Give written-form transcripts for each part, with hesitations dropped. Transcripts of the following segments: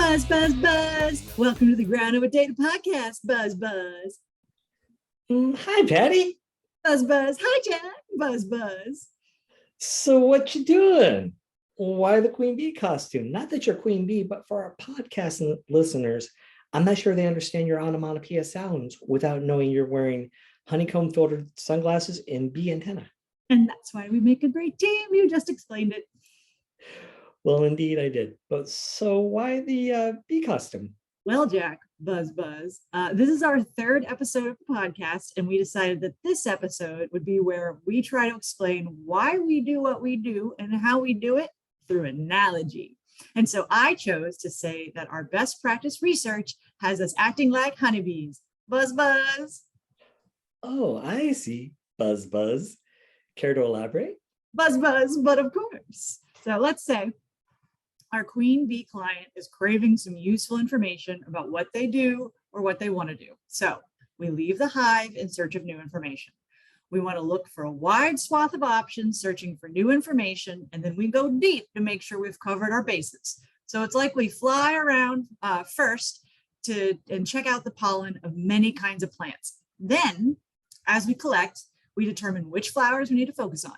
Buzz, buzz, buzz. Welcome to the Grounded with Data podcast. Buzz, buzz. Hi, Patty. Buzz, buzz. Hi, Jack. Buzz, buzz. So what you doing? Why the queen bee costume? Not that you're queen bee, but for our podcast listeners, I'm not sure they understand your onomatopoeia sounds without knowing you're wearing honeycomb filtered sunglasses and bee antenna. And that's why we make a great team. You just explained it. Well, indeed I did. But so why the bee costume? Well, Jack, buzz, buzz. This is our third episode of the podcast, and we decided that this episode would be where we try to explain why we do what we do and how we do it through analogy. And so I chose to say that our best practice research has us acting like honeybees. Buzz, buzz. Oh, I see. Buzz, buzz. Care to elaborate? Buzz, buzz, but of course. So let's say our queen bee client is craving some useful information about what they do or what they want to do. So we leave the hive in search of new information. We want to look for a wide swath of options, searching for new information, and then we go deep to make sure we've covered our bases. So it's like we fly around first and check out the pollen of many kinds of plants. Then, as we collect, we determine which flowers we need to focus on.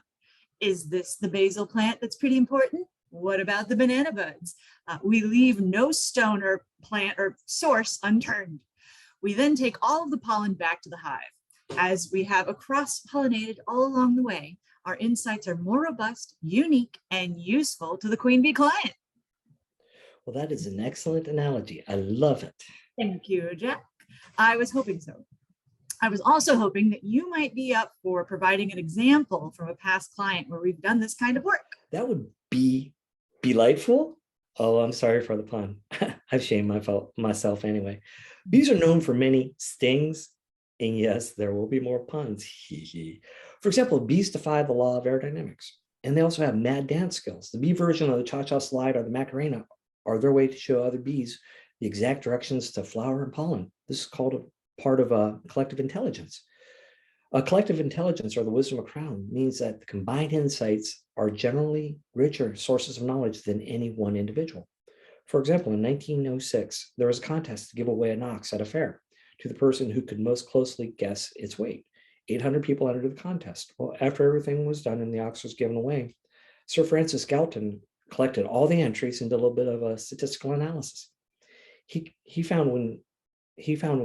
Is this the basil plant that's pretty important? What about the banana buds? We leave no stone or plant or source unturned. We then take all of the pollen back to the hive. As we have cross-pollinated all along the way, our insights are more robust, unique, and useful to the queen bee client. Well, that is an excellent analogy. I love it. Thank you, Jack. I was hoping so. I was also hoping that you might be up for providing an example from a past client where we've done this kind of work. That would be delightful. Oh, I'm sorry for the pun. I've shamed myself anyway. Bees are known for many stings, and yes, there will be more puns. For example, bees defy the law of aerodynamics, and they also have mad dance skills. The bee version of the cha-cha slide or the Macarena are their way to show other bees the exact directions to flower and pollen. This is called a part of a collective intelligence. A collective intelligence, or the wisdom of crown, means that the combined insights are generally richer sources of knowledge than any one individual. For example, in 1906, there was a contest to give away an ox at a fair to the person who could most closely guess its weight. 800 people entered the contest. Well, after everything was done and the ox was given away, Sir Francis Galton collected all the entries and did a little bit of a statistical analysis. He found when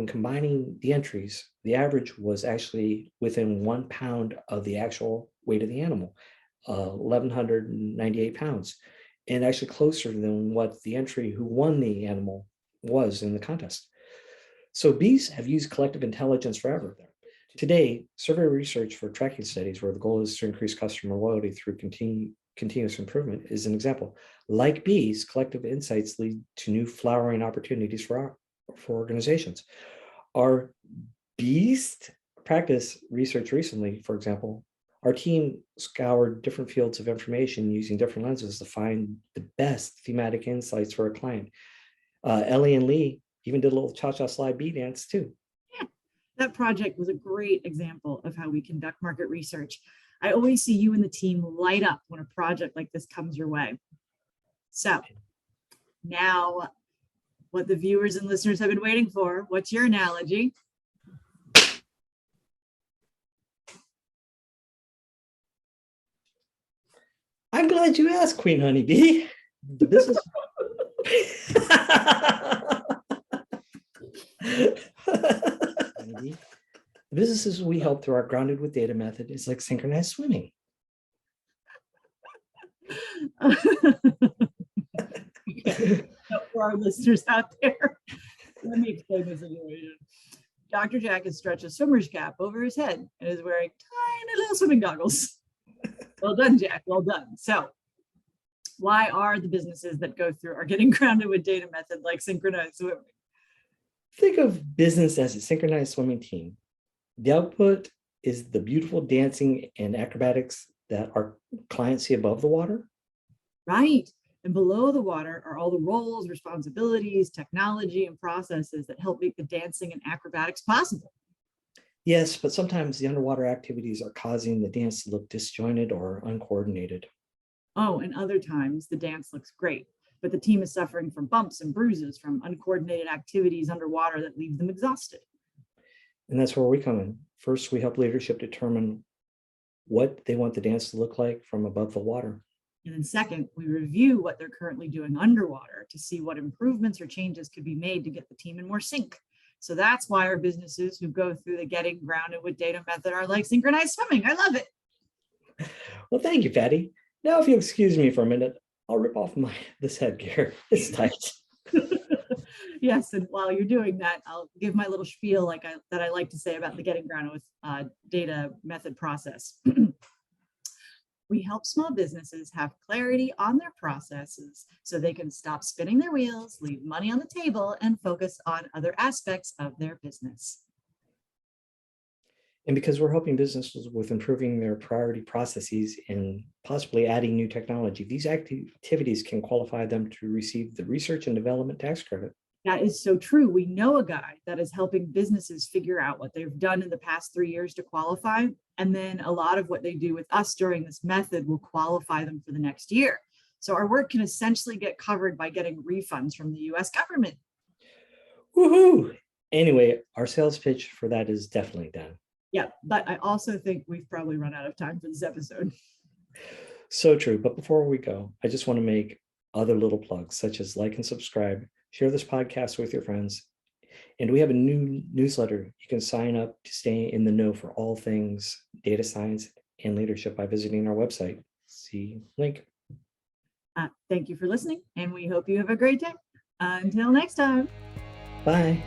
combining the entries, the average was actually within 1 pound of the actual weight of the animal, 1,198 pounds, and actually closer than what the entry who won the animal was in the contest. So bees have used collective intelligence forever. Today, survey research for tracking studies where the goal is to increase customer loyalty through continuous improvement is an example. Like bees, collective insights lead to new flowering opportunities for organizations. Our bees practice research recently, for example, our team scoured different fields of information using different lenses to find the best thematic insights for a client. Ellie and Lee even did a little cha-cha slide bee dance too. Yeah, that project was a great example of how we conduct market research. I always see you and the team light up when a project like this comes your way. So now, what the viewers and listeners have been waiting for, what's your analogy? I'm glad you asked, Queen Honeybee. The business. The businesses we help through our grounded with data method is like synchronized swimming. Okay. So for our listeners out there, let me explain the situation. Dr. Jack has stretched a swimmer's cap over his head and is wearing tiny little swimming goggles. Well done, Jack. Well done. So why are the businesses that go through are getting grounded with data method like synchronized swimming? Think of business as a synchronized swimming team. The output is the beautiful dancing and acrobatics that our clients see above the water. Right. And below the water are all the roles, responsibilities, technology, and processes that help make the dancing and acrobatics possible. Yes, but sometimes the underwater activities are causing the dance to look disjointed or uncoordinated. Oh, and other times the dance looks great. but the team is suffering from bumps and bruises from uncoordinated activities underwater that leave them exhausted. And that's where we come in. First, we help leadership determine what they want the dance to look like from above the water. And then second, we review what they're currently doing underwater to see what improvements or changes could be made to get the team in more sync. So that's why our businesses who go through the getting grounded with data method are like synchronized swimming. I love it. Well, thank you, Patty. Now, if you'll excuse me for a minute, I'll rip off this headgear. It's tight. Yes, and while you're doing that, I'll give my little spiel that I like to say about the getting grounded with data method process. We help small businesses have clarity on their processes so they can stop spinning their wheels, leave money on the table, and focus on other aspects of their business. And because we're helping businesses with improving their priority processes and possibly adding new technology, these activities can qualify them to receive the research and development tax credit. That is so true. We know a guy that is helping businesses figure out what they've done in the past 3 years to qualify. And then a lot of what they do with us during this method will qualify them for the next year. So our work can essentially get covered by getting refunds from the US government. Woohoo! Anyway, our sales pitch for that is definitely done. Yeah, but I also think we've probably run out of time for this episode. So true. But before we go, I just want to make other little plugs, such as like and subscribe, share this podcast with your friends. And we have a new newsletter. You can sign up to stay in the know for all things data science and leadership by visiting our website. See link. Thank you for listening, and we hope you have a great day. Until next time. Bye.